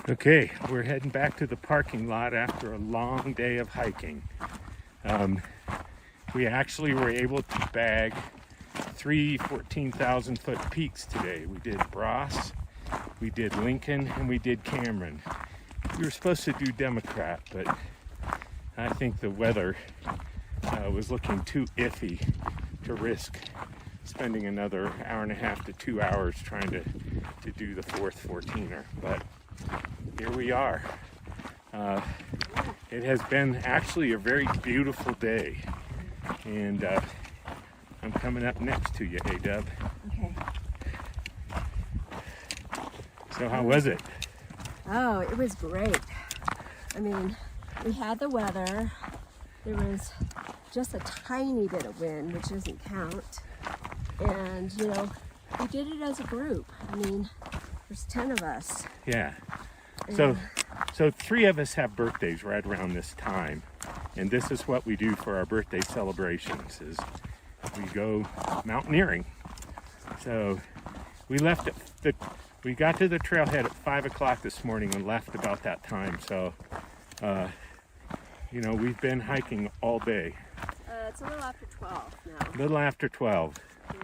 Okay, we're heading back to the parking lot after a long day of hiking. We actually were able to bag 3 14,000 foot peaks today. We did Bros, we did Lincoln, and we did Cameron. We were supposed to do Democrat, but I think the weather was looking too iffy to risk spending another hour and a half to 2 hours trying to do the fourth 14er. But here we are. It has been actually a very beautiful day, and I'm coming up next to you, A-Dub. Okay. So how was it? Oh, it was great. I mean, we had the weather. There was just a tiny bit of wind, which doesn't count. And, you know, we did it as a group. I mean, there's 10 of us. Yeah. So 3 of us have birthdays right around this time. And this is what we do for our birthday celebrations, is we go mountaineering. So we left we got to the trailhead at 5 o'clock this morning and left about that time. So, you know, we've been hiking all day. It's a little after 12 now. A little after 12. Yeah.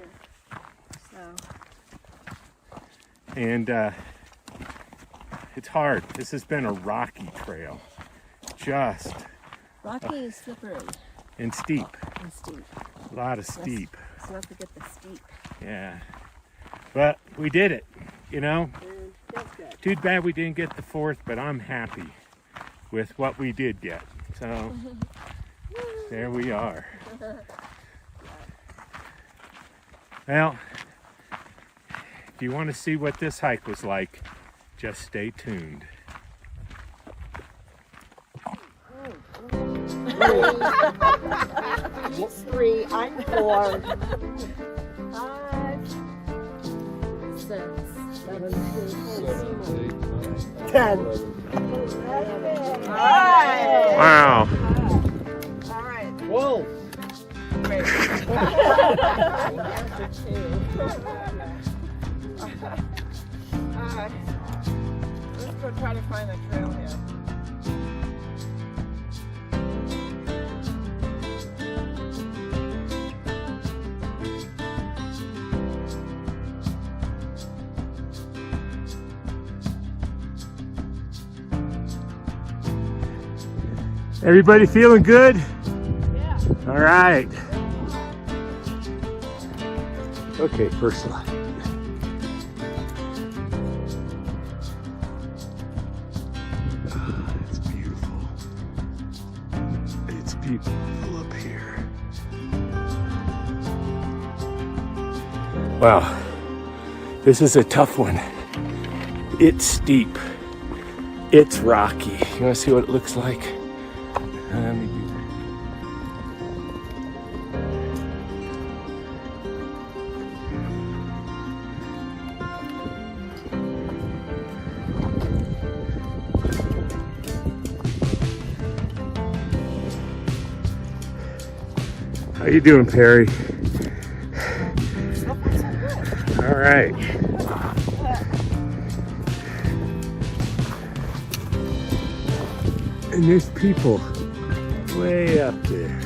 So. And it's hard. This has been a rocky trail. Just Rocky and slippery. and steep. And steep. A lot of steep. Let's not forget the steep. Yeah. But we did it, you know. And feels good. Too bad we didn't get the fourth, but I'm happy with what we did get. So there we are. Well, if you want to see what this hike was like, just stay tuned. He's 3, I'm 4. 5, 6, 7, 8, 10. Alright. Wow. Alright. 12. Wait. Alright. Let's go try to find the trail here. Everybody feeling good? Yeah. All right. Okay, first line. It's beautiful. It's beautiful up here. Wow, this is a tough one. It's steep. It's rocky. You want to see what it looks like? Let me do that. How you doing, Pari? All right. And there's people way up there.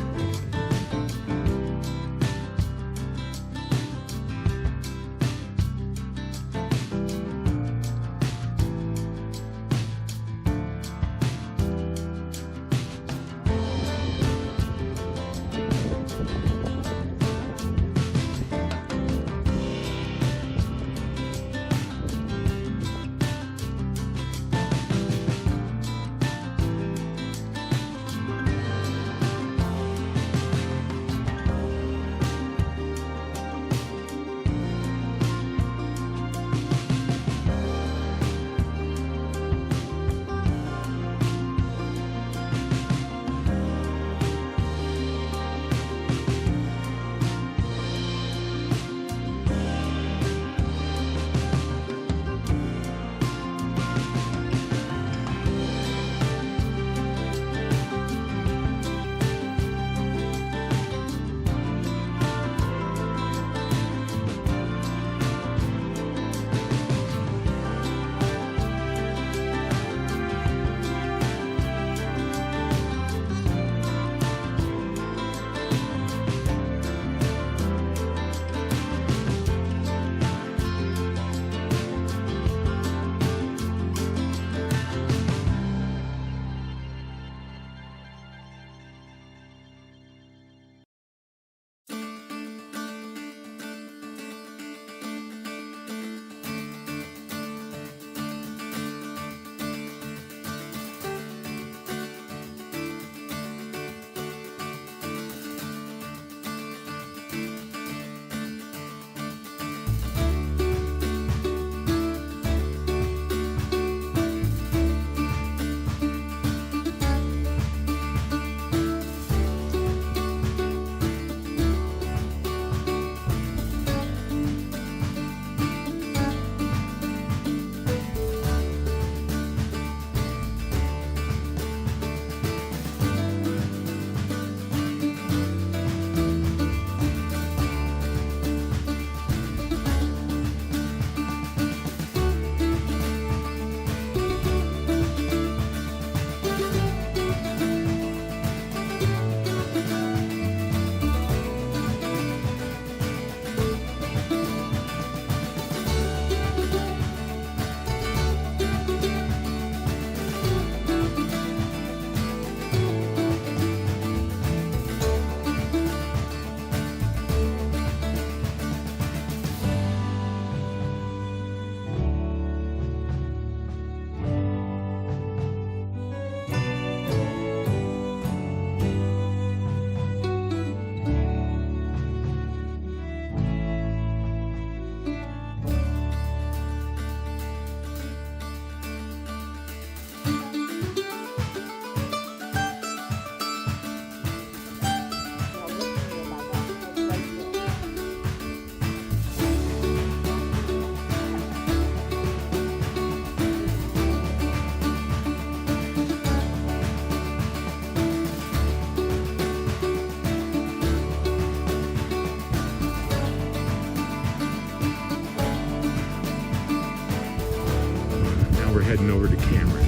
we're heading over to Cameron.